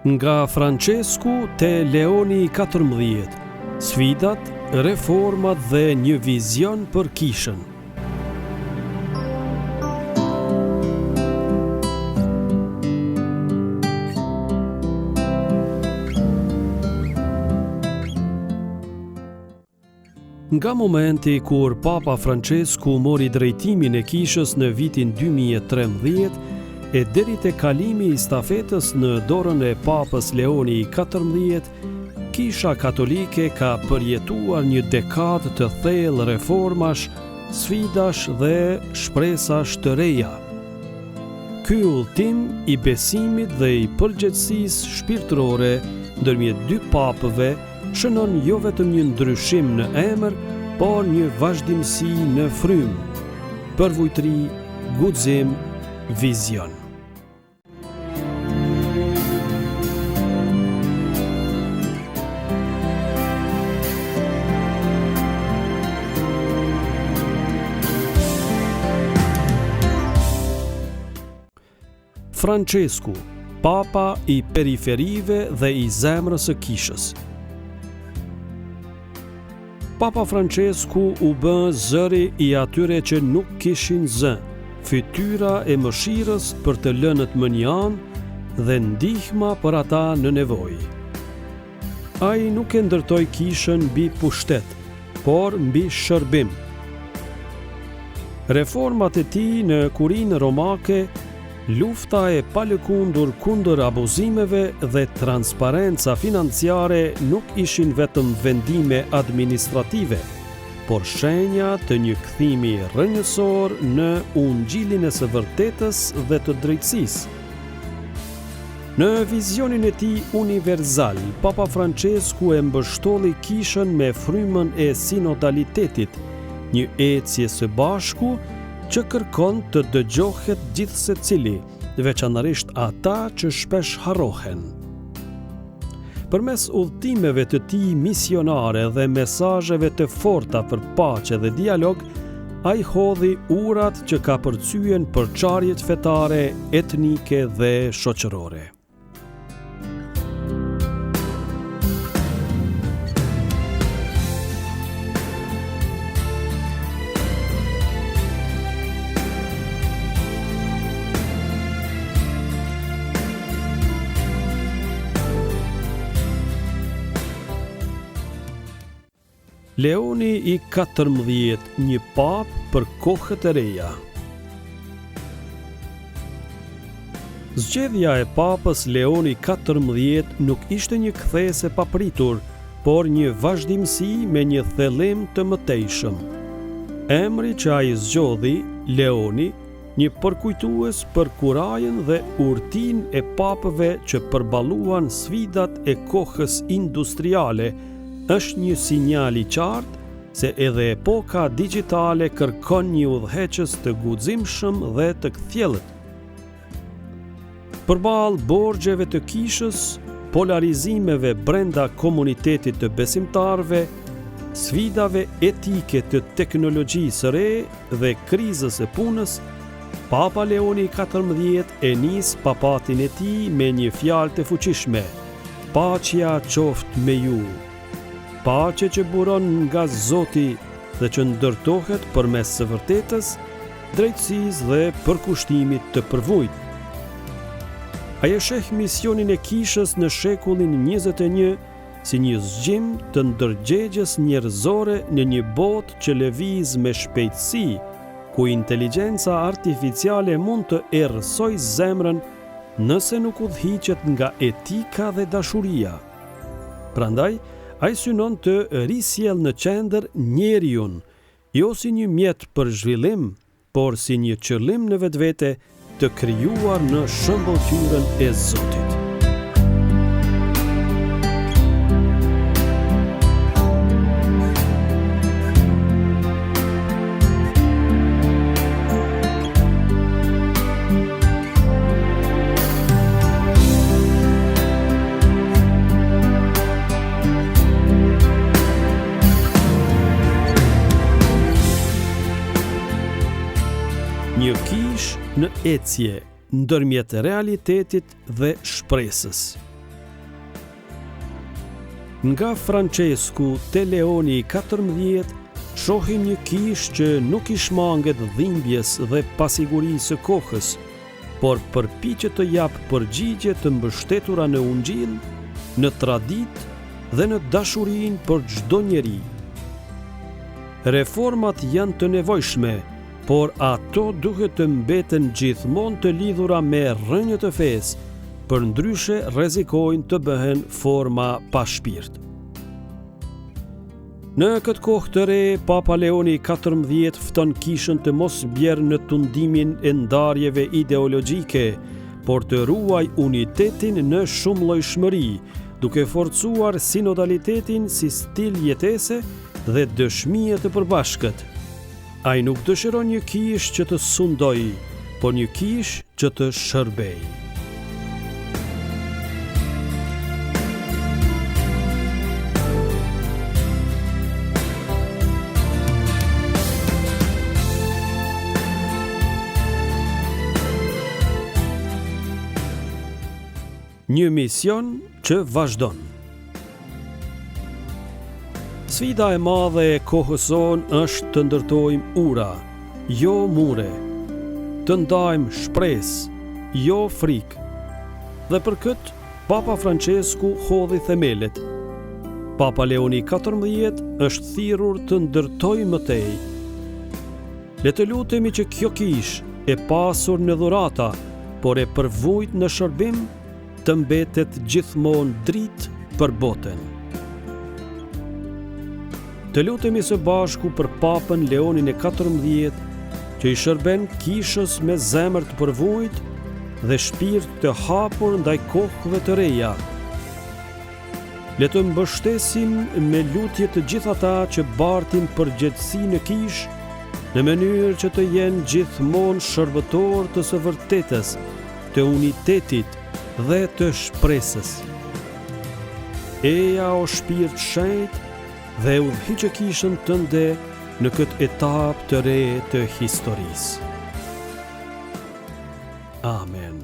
Nga Francesku te Leoni i 14, sfidat, reformat dhe një vizion për kishën. Nga momenti kur Papa Francesku mori drejtimin e kishës në vitin 2013 e deri te kalimi i stafetës në dorën e Papës Leoni i 14, Kisha Katolike ka përjetuar një dekadë të thellë reformash, sfidash dhe shpresash të reja. Ky udhtim i besimit dhe i përgjegjësisë shpirtërore ndërmjet dy papëve shënon jo vetëm një ndryshim në emër, por një vazhdimsi në frymë, përvojtëri, guxim, vizion. Francesku, papa i periferive dhe i zemrës së kishës. Papa Francesku u bë zëri i atyre që nuk kishin zë, fytyra e mëshirës për të lënët më një anë dhe ndihma për ata në nevojë. Ai nuk e ndërtoi kishën mbi pushtet, por mbi shërbim. Reformat e tij në Kurinë Romake, lufta e palëkundur kundër abuzimeve dhe transparenca financiare nuk ishin vetëm vendime administrative, por shenja të një kthimi rrënjësor në ungjillin e së vërtetës dhe të drejtësisë. Në vizionin e tij universal, Papa Francesku e mbështolli kishën me frymën e sinodalitetit, një ecje së bashku që kërkon të dëgjohet gjithsecili, veçanërisht ata që shpesh harrohen. Përmes udhëtimeve të tij misionare dhe mesazheve të forta për paqe dhe dialog, ai hodhi urat që ka përcyen përçarjet fetare, etnike dhe shoqërore. Leoni i 14, një papë për kohët e reja. Zgjedhja e papës Leoni 14 nuk ishte një kthesë e papritur, por një vazhdimsi me një thellim të mëtejshëm. Emri që ai zgjodhi, Leoni, një përkujtues për kurajën dhe urtinë e papëve që përballuan sfidat e kohës industriale, është një sinjal i qartë se edhe epoka digjitale kërkon një udhëheqës të guximshëm dhe të kthjellët. Përballë borxheve të kishës, polarizimeve brenda komunitetit të besimtarëve, sfidave etike të teknologjisë së re dhe krizës së punës, Papa Leoni XIV e nis papatin e tij me një fjalë të fuqishme: Paqja qoftë me ju. Paqe që buron nga Zoti dhe që ndërtohet përmes së vërtetës, drejtësisë dhe përkushtimit të përvojt. Ai e sheh misionin e kishës në shekullin 21 si një zgjim të ndërgjegjes njerëzore në një botë që lëviz me shpejtësi, ku inteligjenca artificiale mund të errësojë zemrën nëse nuk udhhiqet nga etika dhe dashuria. Prandaj, ai synon të risjell në qendër njeriun, jo si një mjet për zhvillim, por si një qëllim në vetvete të krijuar në shëmbëltyrën e Zotit. Një kish në ecje ndërmjet realitetit dhe shpresës. Nga Francesku te Leoni XIV shohim një kishë që nuk i shmanget dhimbjes dhe pasigurisë së kohës, por përpiqet të jap përgjigje të mbështetura në Ungjil, në traditë dhe në dashurinë për çdo njeri. Reformat janë të nevojshme, por ato duhet të mbeten gjithmonë të lidhura me rrënjët e fesë, përndryshe rrezikojnë të bëhen forma pa shpirt. Në këtë kohë të re, Papa Leoni XIV fton kishën të mos bjerë në tundimin e ndarjeve ideologjike, por të ruaj unitetin në shumëllojshmëri, duke forcuar sinodalitetin si stil jetese dhe dëshmie të përbashkët. Ai nuk dëshiron një kishë që të sundoj, por një kishë që të shërbej. Një mision që vazhdon. Sfida e madhe e kohës sonë është të ndërtojmë ura, jo mure, të ndajmë shpresë, jo frikë. Dhe për këtë, Papa Francesku hodhi themelet. Papa Leoni XIV është thirrur të ndërtojë mëtej. Le të lutemi që kjo kishë e pasur në dhurata, por e përvojt në shërbim, të mbetet gjithmonë dritë për botën. Të lutemi së bashku për Papën Leonin e XIV, që i shërben kishës me zemër të përvojt dhe shpirt të hapur ndaj kohëve të reja. Le të mbështesim me lutje të gjithë ata që bartin përgjegjësi në kishë, në mënyrë që të jenë gjithmonë shërbëtor të së vërtetës, të unitetit dhe të shpresës. Eja o shpirt shenjtë dhe udhhiqë kishën tënde në këtë etapë të re të historisë. Amen.